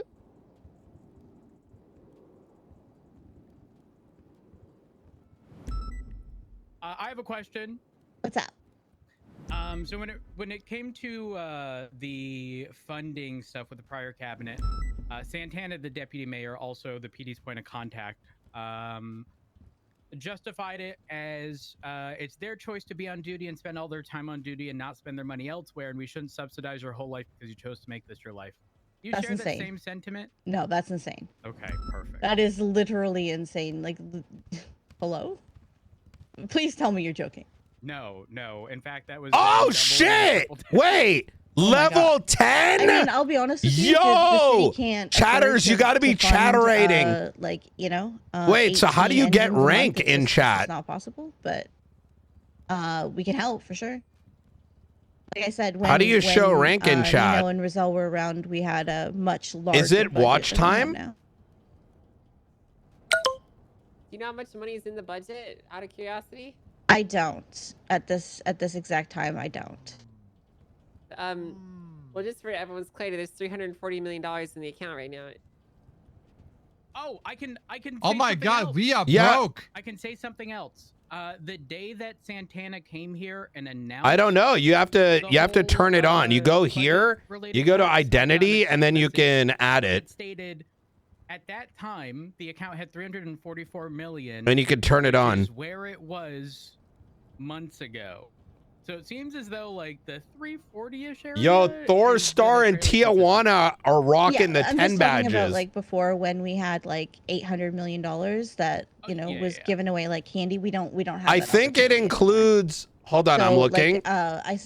I have a question. What's up? So when it came to the funding stuff with the prior cabinet, Santana, the deputy mayor, also the PD's point of contact, justified it as it's their choice to be on duty and spend all their time on duty and not spend their money elsewhere, and we shouldn't subsidize your whole life because you chose to make this your life. Do you That's share insane. that same sentiment? No, that's insane. Okay, perfect. That is literally insane. Like, hello? Please tell me you're joking. No. In fact, that was. Oh shit! Wait, level 10? I mean, I'll be honest with you. Yo, the city can't chatters, you got to be chatterating. Like, you know. Wait, so how do 18 you get engines a month. rank in It's chat? not possible, but we can help for sure. Like I said, How do you show rank in chat? Nino and Rizal were around, we had a much larger. Is it budget watch than we have time? now. Do you know how much money is in the budget? Out of curiosity. I don't at this exact time. I don't. Well, just for everyone's clarity, there's $340 million in the account right now. Oh, I can. Oh say my something God, else. we are broke. I can say something else. The day that Santana came here and announced, I don't know. You have to turn it on. You go here, you go to identity, and then you can add it. Stated at that time the account had 344 million, And you can turn it which on. is where it was months ago. So it seems as though like the 340-ish area. Yo, Thor Star and Tijuana are rocking the I'm 10 just badges. talking about like before when we had like $800 million that was given away like candy. We don't have. I that think it includes. Hold on, I'm So, looking. Like,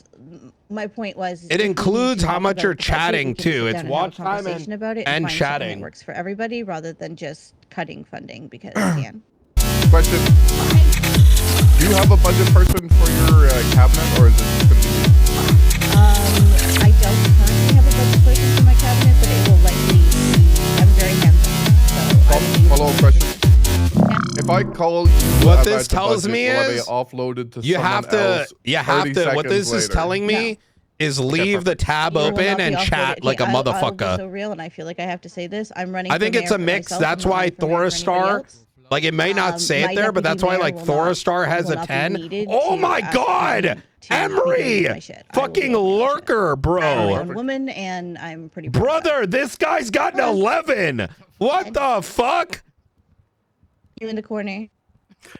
my point was. It if we need includes to how talk much about you're the budget, we chatting can sit too. down It's and have a watch time conversation about it and find something chatting. that works for everybody rather than just cutting funding because we can. Question. Do you have a budget person for your cabinet, or is it just going to be? I don't currently have a budget person for my cabinet, but it will likely. I'm very hands-on. Follow-up question. If I call you What about this the tells budget, me will I be is offloaded to you someone have to. else You have 30 to. What seconds this is later? telling me is leave the tab You will open not be and offloaded. chat like a Okay, I'll be motherfucker. so real, and I feel like I have to say this. I'm running. I think for it's a mayor for mix. myself, That's I'm not why running for mayor for anybody Thoristar, else. like it may not say My it there, but deputy that's why mayor like will Thoristar has will a not be 10. needed Oh to my actually god, come to be Emery, doing my shit. I will fucking do all my shit. lurker, I'm my bro. own woman, and I'm pretty proud of that. Brother, this guy's got an 11. What the fuck? You in the corner.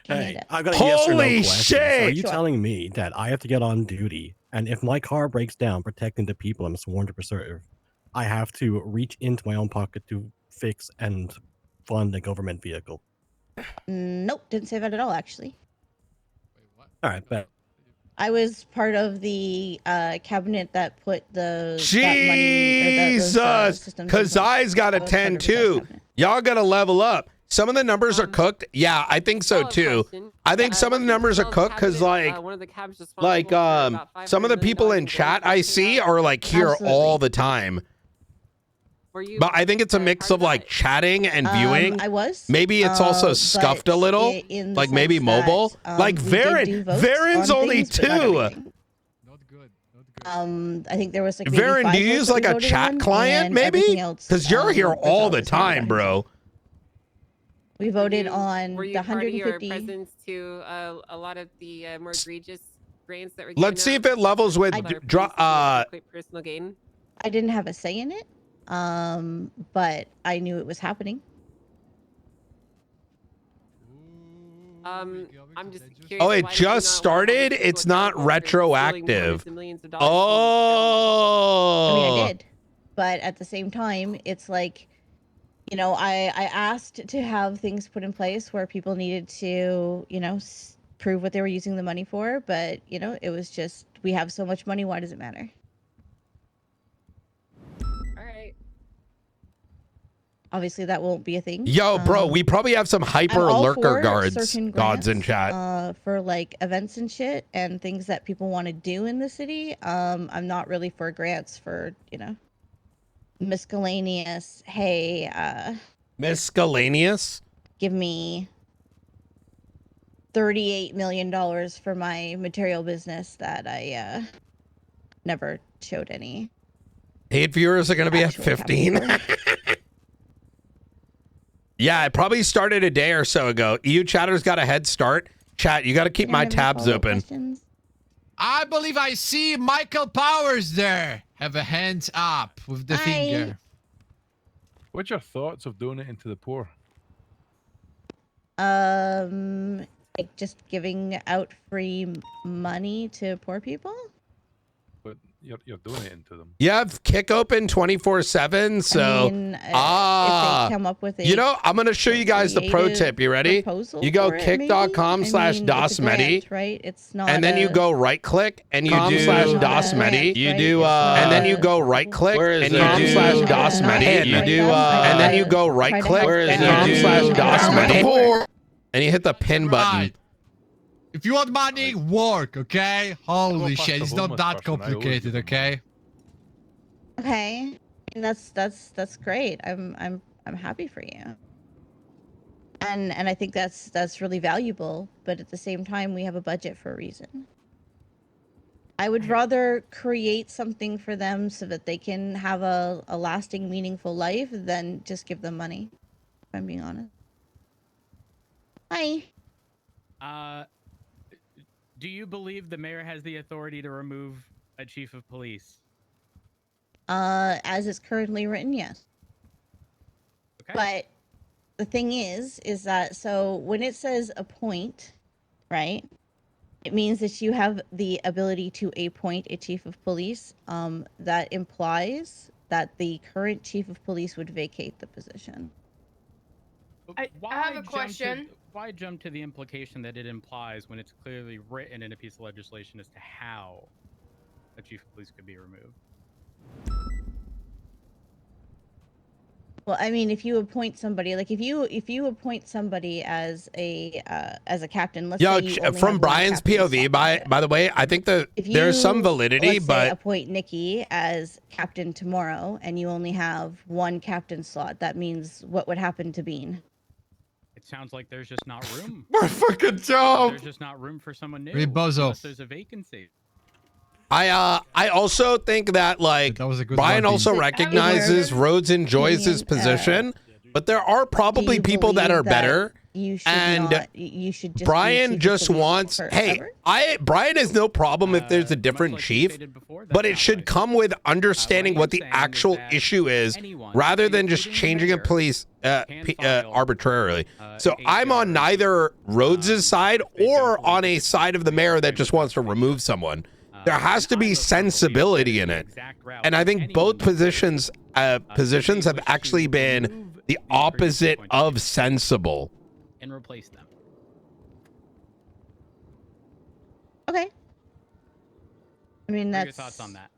Hey, I got a yes or no Holy question. So are shit! you telling me that I have to get on duty, and if my car breaks down protecting the people I'm sworn to preserve, I have to reach into my own pocket to fix and fund a government vehicle? Nope, didn't say that at all. Actually, All right, bet. I was part of the cabinet that put the that money, or those, Jesus, systems in because place. I's got a I was part 10 of the too. Y'all got to level up. Some of the numbers are cooked. Yeah, I think so too. I think some of the numbers are cooked because like some of the people in chat I see are like here all the time. But I think it's a mix of like chatting and viewing. I was. Maybe it's also scuffed a little, in the like maybe sense mobile. that, Like we did do Varen, votes Varen's on only things, but not 2. everything. I think there was like maybe Varen, 5 do you votes use that like we a voted chat on, client and maybe? everything else, Because you're here Rachel all the was handled by time, bro. We voted on Were you the part of your 150. presence to a lot of the more egregious grants that were Let's see given if it levels with quite personal gain? I didn't have a say in it, but I knew it was happening. I'm just curious. Oh, it just started? It's not retroactive. Oh. I mean, I did, but at the same time, it's like, you know, I asked to have things put in place where people needed to, you know, prove what they were using the money for, but you know, it was just, we have so much money, why does it matter? All right. Obviously, that won't be a thing. Yo, bro, we probably have some hyper I'm all lurker for gods certain in grants, chat. for like events and shit and things that people want to do in the city. I'm not really for grants for, you know, miscellaneous. Hey, Miscellaneous? give me $38 million for my material business that I never showed any. Paid viewers are going to be at 15. Yeah, it probably started a day or so ago. EU chatter's got a head start. Chat, you got to keep my tabs open. I believe I see Michael Powers there. Have a hands up with the finger. What's your thoughts of doing it into the poor? Like just giving out free money to poor people. But you're doing it into them. You have kick open 24/7, so I mean, if they come up with a you know, I'm gonna show you guys the pro tip. You ready? You go kick.com/dasMEHDI, right? It's not. and then you go right click and you do /dasMEHDI. You do and then you go right click and you do /dasMEHDI. You do and then you go right click and you do /dasMEHDI. And you hit the pin button. If you want money, work, okay? Holy shit, it's not that complicated, okay? Okay, and that's great. I'm happy for you. And I think that's really valuable. But at the same time, we have a budget for a reason. I would rather create something for them so that they can have a lasting, meaningful life than just give them money. If I'm being honest. Hi. Do you believe the mayor has the authority to remove a chief of police? As it's currently written, yes. Okay. But the thing is that so when it says appoint, right? It means that you have the ability to appoint a chief of police. That implies that the current chief of police would vacate the position. I have a question. Why jump to the implication that it implies when it's clearly written in a piece of legislation as to how a chief of police could be removed? Well, I mean, if you appoint somebody, like if you appoint somebody as a captain, let's Yo, say you only from have one Brian's captain POV, slot. by the way, I think that If you, there's some validity, let's say, but appoint Nikki as captain tomorrow, and you only have one captain slot, that means what would happen to Bean? It sounds like there's just not room. My fucking job. There's just not room for someone new. Rebozo. Unless there's a vacancy. I also think that like Brian also recognizes Rhodes enjoys his position, but there are probably people that are better. You should And not, you should just Brian just wants, hey, Brian has no problem if there's a different chief, but it should come with understanding what the actual issue is rather than just changing a police arbitrarily. So I'm on neither Rhodes's side or on a side of the mayor that just wants to remove someone. There has to be sensibility in it. And I think both positions have actually been the opposite of sensible. And replace them. Okay. I mean, What are that's. your thoughts on that?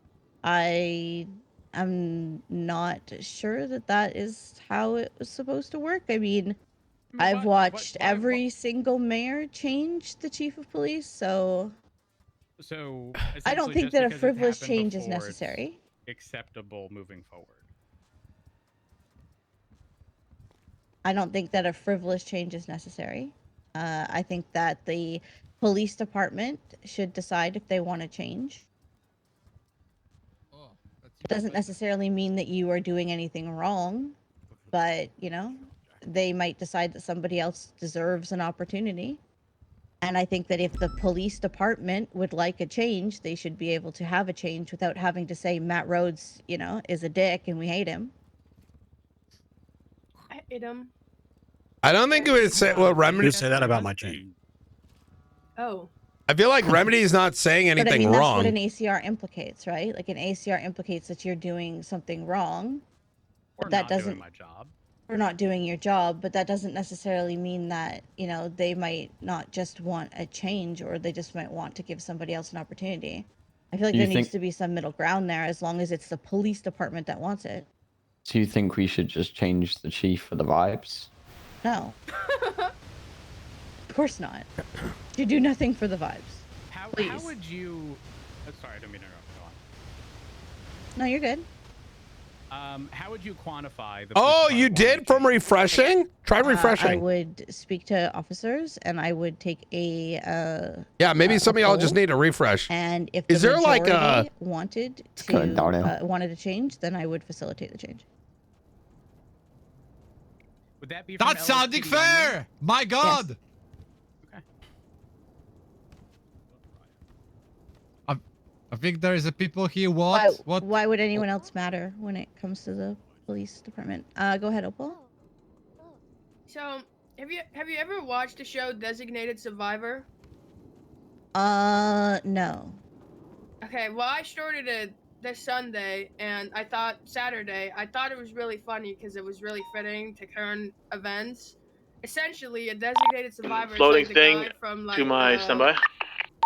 I'm not sure that is how it was supposed to work. I mean, I've watched every single mayor change the chief of police, so. So I don't essentially think just that a because it's frivolous happened change is before, it's necessary. acceptable moving forward. I don't think that a frivolous change is necessary. I think that the police department should decide if they want to change. It doesn't necessarily mean that you are doing anything wrong, but, you know, they might decide that somebody else deserves an opportunity. And I think that if the police department would like a change, they should be able to have a change without having to say Matt Rhodes, you know, is a dick and we hate him. I hate him. I don't think it would say, well, Remedy. You say that about my chief. Oh. I feel like Remedy is not saying anything But I mean, that's wrong. what an ACR implicates, right? Like an ACR implicates that you're doing something wrong. But that doesn't. My job. Or not doing your job, but that doesn't necessarily mean that, you know, they might not just want a change or they just might want to give somebody else an opportunity. I feel like there needs to be some middle ground there as long as it's the police department that wants it. Do you think we should just change the chief for the vibes? No. Of course not. You do nothing for the vibes. How would you? Oh, sorry, I don't mean to interrupt. Go on. No, you're good. How would you quantify the? Oh, you did from refreshing? Try refreshing. I would speak to officers and I would take a. Yeah, maybe some of y'all just poll. need a refresh. And if Is the there like a wanted going downhill. to wanted to change, then I would facilitate the change. Would that be? Not sounding fair! My God! I think there is a people here. Why would anyone else matter when it comes to the police department? Go ahead, Opal. So, have you ever watched the show Designated Survivor? No. Okay, well, I started it this Sunday, and I thought it was really funny because it was really fitting to current events. Essentially, a designated survivor Floating is like the thing guy from, like, to my standby.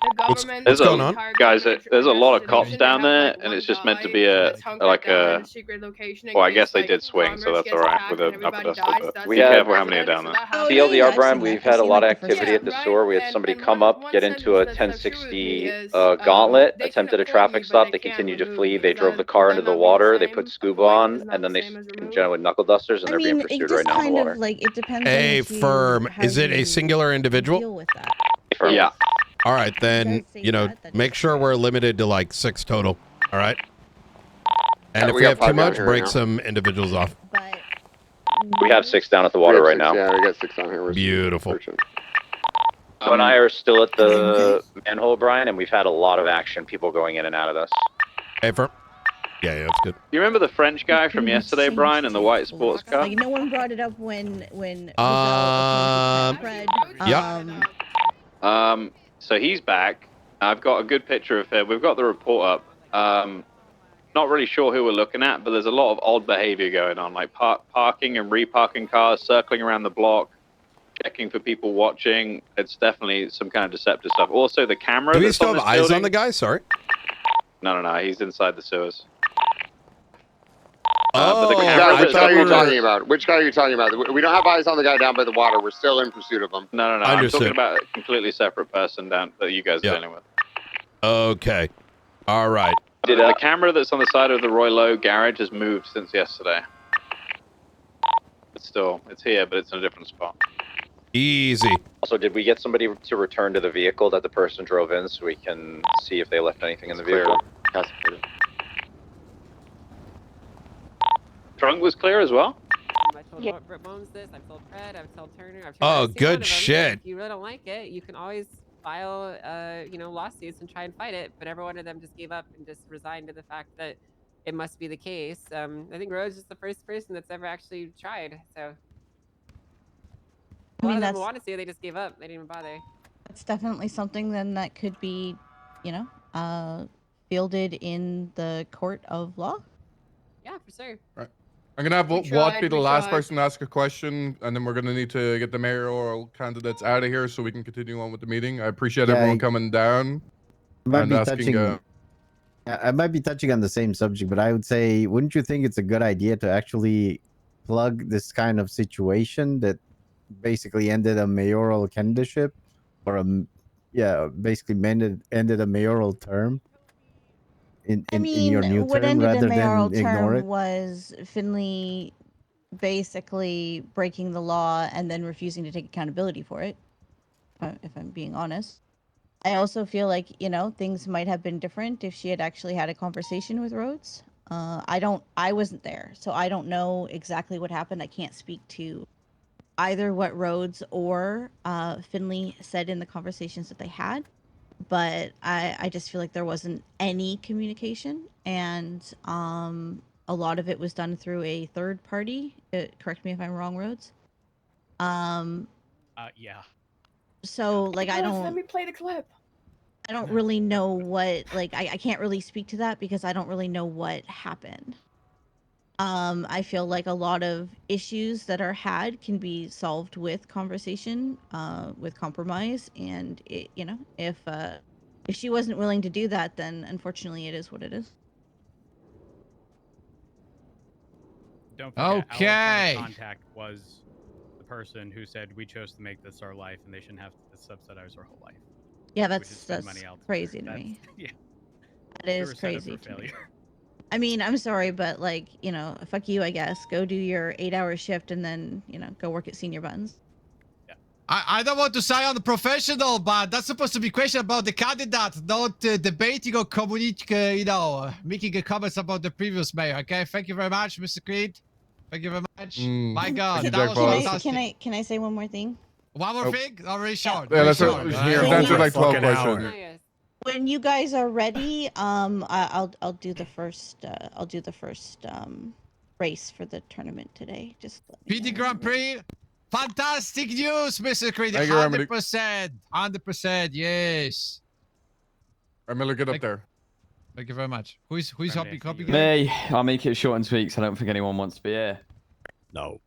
the government. There's going on? Guys, there's a lot of cops down there, and it's just meant to be a secret location. Well, I guess they did swing, so that's all right with a upper duster. But be careful how many are down there. TLDR, Brian, we've had a lot of activity at the store. We had somebody come up, get into a 1060 gauntlet, attempted a traffic stop. They continued to flee. They drove the car into the water. They put scuba on, and then they generally with knuckle dusters, and they're being pursued right now in the water. Like, it depends A firm. Is it a singular individual? deal with that. Yeah. All right, then, you know, make sure we're limited to like 6 total. All right. And if we have too much, break some individuals off. We have 6 down at the water right now. Yeah, we got 6 down here. Beautiful. So and I are still at the manhole, Brian, and we've had a lot of action, people going in and out of this. Hey, firm. Yeah, that's good. You remember the French guy from yesterday, Brian, in the white sports car? Like, no one brought it up when Yeah. So he's back. I've got a good picture of him. We've got the report up. Not really sure who we're looking at, but there's a lot of odd behavior going on, like parking and reparking cars, circling around the block, checking for people watching. It's definitely some kind of deceptive stuff. Also, the camera. Do we that's still on have this eyes building, on the guy? Sorry. No. He's inside the sewers. Oh, but the Which camera guy that's are you on talking about? Which guy are you talking about? We don't have eyes on the guy down by the water. We're still in pursuit of him. No. I'm Understood. talking about a completely separate person down that you guys are dealing with. Okay. All right. The camera that's on the side of the Roy Lowe garage has moved since yesterday. It's here, but it's in a different spot. Easy. Also, did we get somebody to return to the vehicle that the person drove in so we can see if they left anything in the vehicle? Trunk was clear as well? I told Rip Bones this, I've told Fred, I've told Turner, I've Oh, told good shit. If you really don't like it, you can always file, lawsuits and try and fight it. But every one of them just gave up and just resigned to the fact that it must be the case. I think Rose is the first person that's ever actually tried. So a lot of them wanted to, they just gave up. They didn't even bother. That's definitely something then that could be, fielded in the court of law. Yeah, for sure. Right. I'm gonna have Watt be the last person to ask a question, and then we're gonna need to get the mayoral candidates out of here so we can continue on with the meeting. I appreciate everyone coming down and asking. I might be touching on the same subject, but I would say, wouldn't you think it's a good idea to actually plug this kind of situation that basically ended a mayoral candidacy, or basically ended a mayoral term in your new what term, ended rather the mayoral than ignore term it? was Finley basically breaking the law and then refusing to take accountability for it, if I'm being honest. I also feel like, things might have been different if she had actually had a conversation with Rhodes. I wasn't there, so I don't know exactly what happened. I can't speak to either what Rhodes or Finley said in the conversations that they had, but I just feel like there wasn't any communication, and a lot of it was done through a third party. Correct me if I'm wrong, Rhodes. Yeah. So, like, Let me play the clip. I don't really know what, like, I can't really speak to that because I don't really know what happened. I feel like a lot of issues that are had can be solved with conversation, with compromise, and if she wasn't willing to do that, then unfortunately it is what it is. Don't forget, our point Okay. of contact was the person who said we chose to make this our life and they shouldn't have to subsidize our whole life. Yeah, which is that's spend money elsewhere. crazy to me. Yeah. That is crazy to me. I mean, I'm sorry, but like, fuck you, I guess. Go do your 8-hour shift and then, go work at Senior Buttons. I don't want to say I'm the professional, but that's supposed to be question about the candidate, not debating or making comments about the previous mayor. Okay, thank you very much, Mr. Creed. Thank you very much. My God, that was fantastic. Can I say one more thing? One more thing? Already short. Yeah, that's short. here. Answer like 12 questions. When you guys are ready, I'll do the first race for the tournament today. Just PD Grand Prix. Fantastic news, Mr. Creed. Thank you, 100%. 100%. Yes. Miller, get up there. Thank you very much. Who's helping copy? Me. I'll make it short and sweet because I don't think anyone wants to be here. No.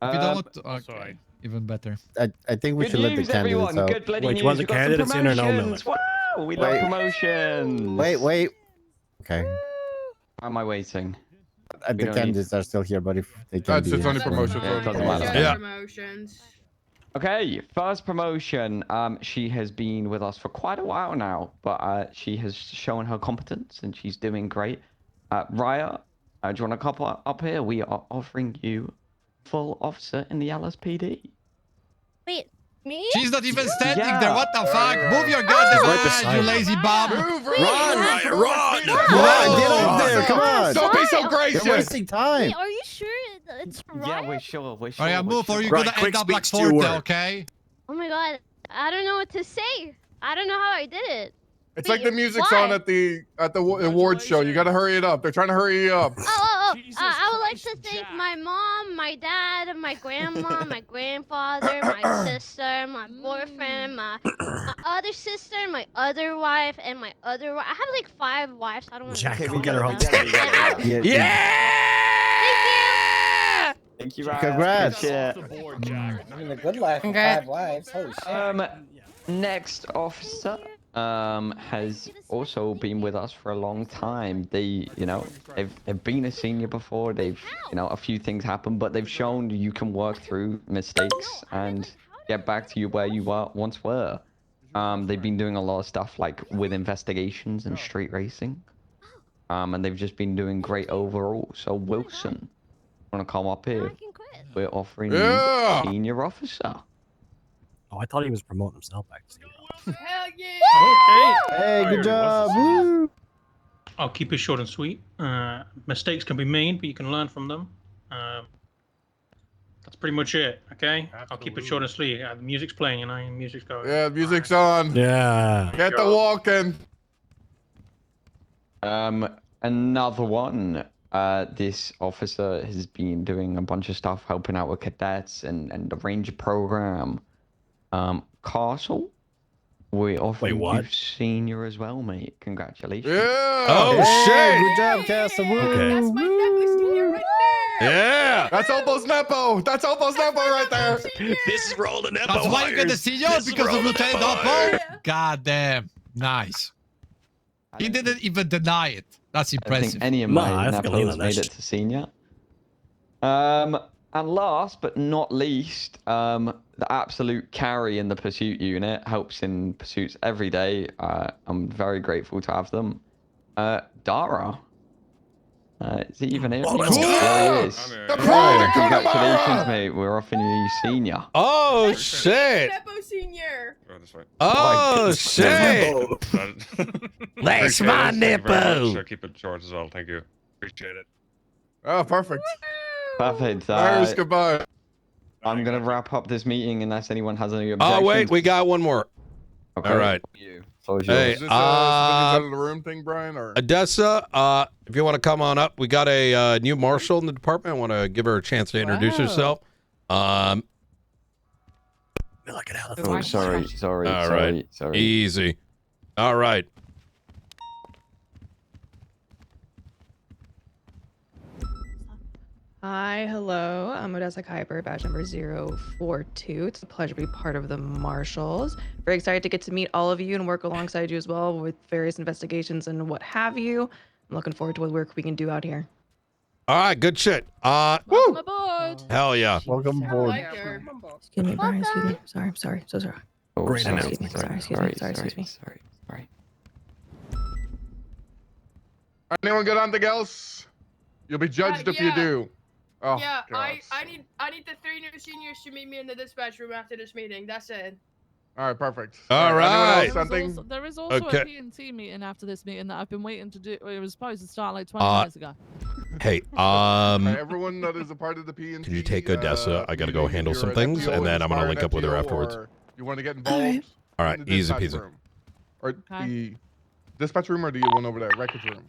If you don't want to, okay. Even better. I think we should let the candidates out. Good bloody Wait, news. you want the We've got some candidates in or no, Miller? promotions. Wow, we love promotions. Wait. Okay. How am I waiting? The candidates are still here, but if they can It's only promotions. Yeah, it doesn't matter. Yeah. Promotions. Okay, first promotion. She has been with us for quite a while now, but she has shown her competence and she's doing great. Raya, do you want to come up here? We are offering you full officer in the LSPD. Wait, me? She's not even standing there. What the fuck? Move your goddamn ass, you lazy bum. Run! Get up there! Come on! Don't be so gracious. You're wasting time. Wait, are you sure it's right? Yeah, we're sure. We're sure. Oh yeah, move, or you're Right, gonna quick end up like speech to your Forte, work. okay? Oh my god, I don't know what to say. I don't know how I did it. It's Wait, like the music's why? on at the awards show. You gotta hurry it up. They're trying to hurry you up. Oh, I would like to thank my mom, my dad, my grandma, my grandfather, my sister, my boyfriend, my other sister, my other wife, and my other wife. I have like 5 wives. I don't want to. Jack, go get her home. Thank you, Congrats. Having a good life with 5 wives. Holy shit. Next officer has also been with us for a long time. They, they've been a senior before. They've, a few things happen, but they've shown you can work through mistakes and get back to you where you once were. They've been doing a lot of stuff like with investigations and street racing. And they've just been doing great overall. So Wilson, want to come up here? We're offering you senior officer. Oh, I thought he was promoting himself back to senior. Hell yeah! Okay. Hey, good job. Woo. I'll keep it short and sweet. Mistakes can be made, but you can learn from them. That's pretty much it, okay? I'll keep it short and sweet. The music's playing, music's going. Yeah, music's on. Yeah. Get the walking. Another one. This officer has been doing a bunch of stuff, helping out with cadets and the ranger program. Castle, we offer you senior as well, mate. Congratulations. Yeah. Oh, hey, shit. Good job, Castle. Okay. That's my nephew senior right there. Yeah. That's almost Nepo. That's almost Nepo right there. This is where all the Nepo That's why you get the senior because of Lieutenant Nepo? God damn. Nice. He didn't even deny it. That's impressive. I think any of my Nepos made it to senior. And last but not least, the absolute carry in the pursuit unit helps in pursuits every day. I'm very grateful to have them. Dara. Is he even here? Oh, There he is. Congratulations, mate. We're offering you senior. Oh, shit. Nepo senior. Oh, shit. That's my nippo. So keep it short as well. Thank you. Appreciate it. Oh, perfect. Perfect. Goodbye. I'm going to wrap up this meeting unless anyone has any objections. Oh, wait. We got one more. Okay. All right. Hey, is this out of the room thing, Brian? Or Odessa, if you want to come on up, we got a new marshal in the department. I want to give her a chance to introduce herself. Get out of Oh, sorry. All right. Easy. All right. Hi, hello. I'm Odessa Kuiper, badge number 042. It's a pleasure to be part of the Marshals. Very excited to get to meet all of you and work alongside you as well with various investigations and what have you. I'm looking forward to what work we can do out here. All right, good shit. Welcome aboard. Hell yeah. Welcome aboard. Excuse me, Brian. Excuse me. Sorry, I'm sorry. So sorry. Oh, Great sorry, announcement. sorry, Excuse me. Excuse me. Sorry. anyone got anything else? You'll be judged if you yeah. do. Oh, Yeah, God. I need the 3 new seniors to meet me in the dispatch room after this meeting. That's it. All right, perfect. All right. There is also Okay. a P&T meeting after this meeting that I've been waiting to do. It was supposed to start like 20 minutes ago. Hey, everyone that is a part of the P&T. Can you take Odessa? I got to go handle some things, and then I'm going to link up with her afterwards. You want to get involved? All right, in the easy dispatch peasy. room. Or the dispatch room or the one over there, records room?